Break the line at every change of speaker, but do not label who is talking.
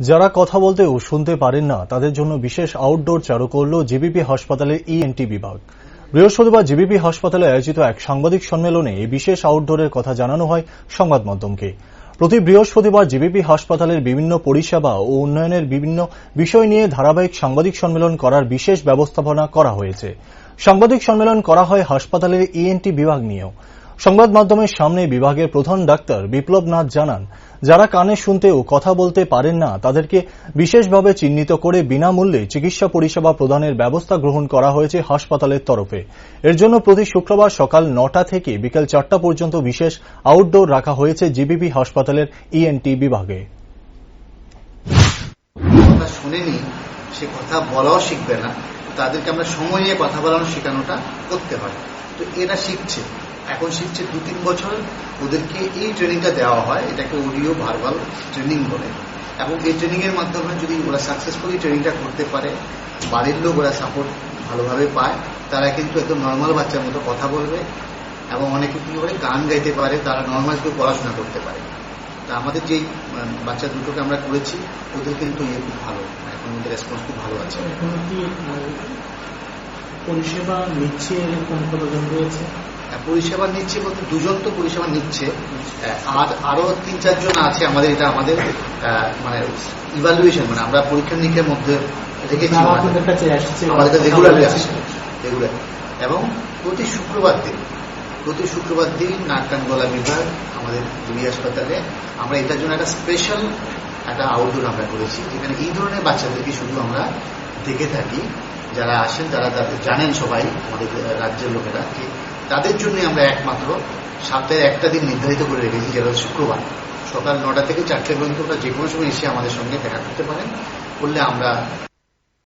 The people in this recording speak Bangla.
যারা কথা বলতে ও শুনতে পারেন না তাদের জন্য বিশেষ আউটডোর চালু করল জিবিপি হাসপাতালের ইএনটি বিভাগ। বৃহস্পতিবার জিবিপি হাসপাতালে আয়োজিত এক সাংবাদিক সম্মেলনে এই বিশেষ আউটডোরের কথা জানানো হয় সংবাদ মাধ্যমকে। প্রতি বৃহস্পতিবার জিবিপি হাসপাতালের বিভিন্ন পরিষেবা ও উন্নয়নের বিভিন্ন বিষয় নিয়ে ধারাবাহিক সাংবাদিক সম্মেলন করার বিশেষ ব্যবস্থাপনা করা হয়েছে। সাংবাদিক সম্মেলন করা হয় হাসপাতালের ইএনটি বিভাগ নিয়েও। সংবাদ মাধ্যমের সামনে বিভাগের প্রধান ডাক্তার বিপ্লব নাথ জানান, যারা কানে শুনতে ও কথা বলতে পারেন না তাদেরকে বিশেষভাবে চিহ্নিত করে বিনামূল্যে চিকিৎসা পরিষেবা প্রদানের ব্যবস্থা গ্রহণ করা হয়েছে হাসপাতালের তরফে। এর জন্য প্রতি শুক্রবার সকাল 9টা থেকে বিকেল 4টা পর্যন্ত বিশেষ আউটডোর রাখা হয়েছে জিবিপি হাসপাতালের ইএনটি বিভাগে।
শুনেনি সে কথা বলাও শিখবে না, তাদেরকে আমরা সময় নিয়ে কথা বলানো শেখানোটা করতে হয়। তো এরা শিখছে, এখন শিখছে 2-3 বছর ওদেরকে এই ট্রেনিংটা দেওয়া হয়, এটাকে অডিও ভার্বাল ট্রেনিং বলে। এবং এই ট্রেনিং এর মাধ্যমে যদি ওরা সাকসেসফুলি ট্রেনিংটা করতে পারে, বাড়ির লোক ওরা সাপোর্ট ভালোভাবে পায়, তারা কিন্তু একদম নর্মাল বাচ্চার মতো কথা বলবে এবং অনেকে কি করে গান গাইতে পারে, তারা নর্মাল কেউ পড়াশোনা করতে পারে। তা আমাদের যেই বাচ্চা দুটোকে আমরা করেছি ওদের কিন্তু খুব ভালো, এখন ওদের রেসপন্স খুব ভালো আছে।
পরিষেবা নিচ্ছে এরকম কতজন রয়েছে?
পরিষেবা নিচ্ছে বলতে 2 জন তো পরিষেবা নিচ্ছে, আর আরো 3-4 জন আছে আমাদের। এটা আমাদের মানে ইভালুয়েশন, মানে আমরা পরীক্ষা নিরীক্ষার মধ্যে রেখেছি, আমাদের কাছে রেগুলারলি আসছে রেগুলার। এবং প্রতি শুক্রবার দিন নাক কান গলা বিভাগ আমাদের জিবি হাসপাতালে আমরা এটার জন্য একটা স্পেশাল একটা আউটডোর আমরা করেছি, যেখানে এই ধরনের বাচ্চাদেরকে শুধু আমরা দেখে থাকি। যারা আসেন তারা তাদের জানেন, সবাই আমাদের রাজ্যের লোকেরা, যে তাদের জন্য আমরা একমাত্র সপ্তাহে একটা দিন নির্ধারিত করে রেখেছি, যেটা শুক্রবার সকাল 9টা থেকে 4টে পর্যন্ত ওরা যে কোনো সময় এসে আমাদের সঙ্গে দেখা করতে পারেন। করলে আমরা